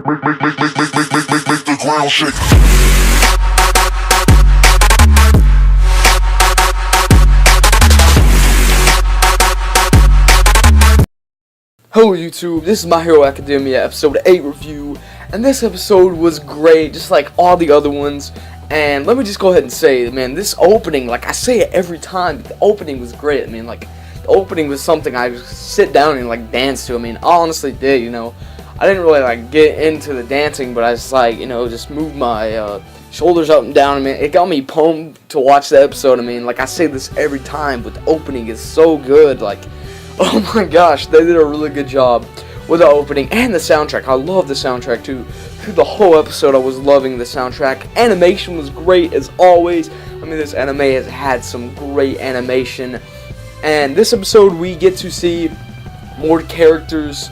Make the ground shake. Hello YouTube, this is My Hero Academia episode 8 review, and this episode was great, just like all the other ones. And let me just go ahead and say, man, this opening, like I say it every time, but the opening was great. I mean, like, the opening was something I just sit down and like dance to. I mean, I honestly did, you know. I didn't really like get into the dancing, but I just like, you know, just moved my shoulders up and down. I mean, it got me pumped to watch the episode. I mean, like I say this every time, but the opening is so good. Like, oh my gosh, they did a really good job with the opening and the soundtrack. I love the soundtrack too. Through the whole episode, I was loving the soundtrack. Animation was great as always. I mean, this anime has had some great animation. And this episode, we get to see more characters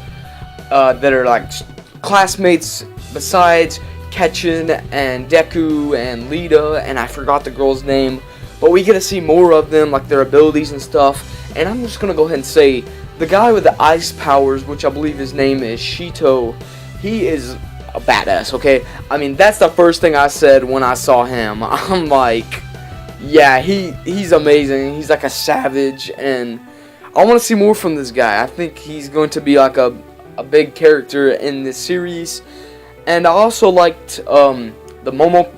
that are like classmates besides Ketchin and Deku and Lita, and I forgot the girl's name. But we get to see more of them, like their abilities and stuff. And I'm just gonna go ahead and say, the guy with the ice powers, which I believe his name is Shito, he is a badass, okay? I mean, that's the first thing I said when I saw him. I'm like, yeah, he's amazing. He's like a savage, and I want to see more from this guy. I think he's going to be like a big character in this series. And I also liked the Momo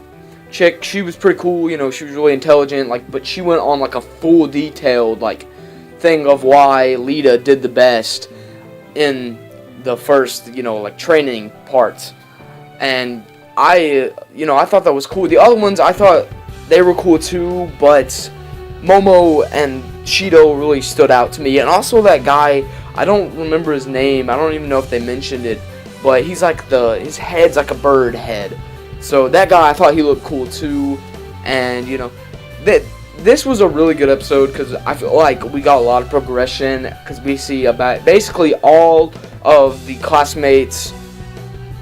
chick. She was pretty cool, you know, she was really intelligent, like, but she went on like a full detailed like thing of why Lita did the best in the first, you know, like training parts. And I thought that was cool. The other ones, I thought they were cool too, but Momo and Shito really stood out to me. And also that guy, I don't remember his name. I don't even know if they mentioned it, but he's like his head's like a bird head. So that guy, I thought he looked cool too. And you know, this was a really good episode because I feel like we got a lot of progression, because we see about basically all of the classmates'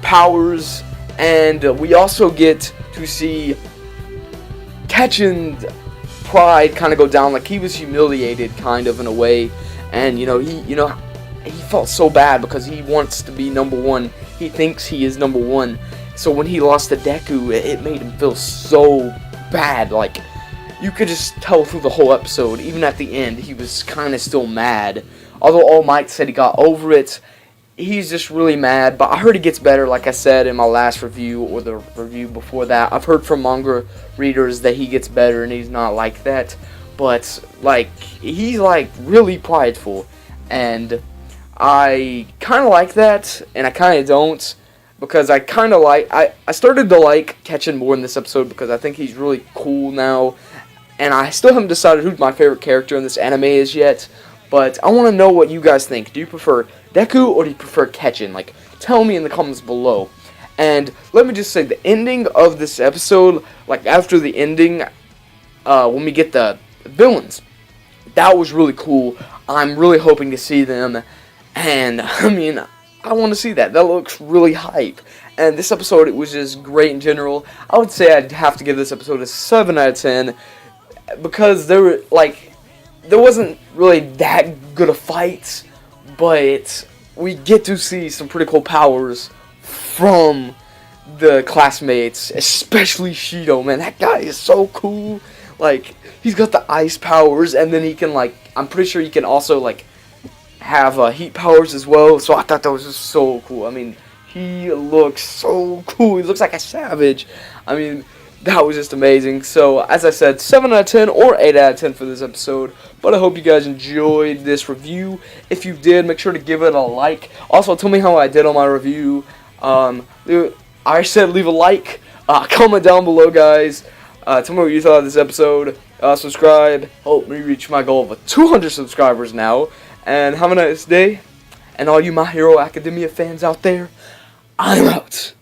powers, and we also get to see Ketchin's pride kind of go down. Like, he was humiliated kind of in a way, and he felt so bad because he wants to be number one. He thinks he is number one. So when he lost to Deku, it made him feel so bad. Like, you could just tell through the whole episode, even at the end, he was kind of still mad. Although All Might said he got over it, he's just really mad. But I heard he gets better, like I said in my last review, or the review before that. I've heard from manga readers that he gets better and he's not like that. But, like, he's, like, really prideful. And I kind of like that, and I kind of don't. Because I kind of like, I started to like Ketchin more in this episode because I think he's really cool now. And I still haven't decided who my favorite character in this anime is yet. But I want to know what you guys think. Do you prefer Deku or do you prefer Ketchin? Like, tell me in the comments below. And let me just say, the ending of this episode, like after the ending, when we get the villains, that was really cool. I'm really hoping to see them. And, I mean, I want to see that. That looks really hype. And this episode, it was just great in general. I would say I'd have to give this episode a 7 out of 10. Because there wasn't really that good of fights, but we get to see some pretty cool powers from the classmates, especially Shito. Man, that guy is so cool. Like, he's got the ice powers, and then he can, like, I'm pretty sure he can also, like, have heat powers as well. So I thought that was just so cool. I mean, he looks so cool. He looks like a savage. I mean, that was just amazing. So, as I said, 7 out of 10 or 8 out of 10 for this episode. But I hope you guys enjoyed this review. If you did, make sure to give it a like. Also, tell me how I did on my review. I said leave a like. Comment down below, guys. Tell me what you thought of this episode. Subscribe. Help me reach my goal of 200 subscribers now. And have a nice day. And all you My Hero Academia fans out there, I'm out.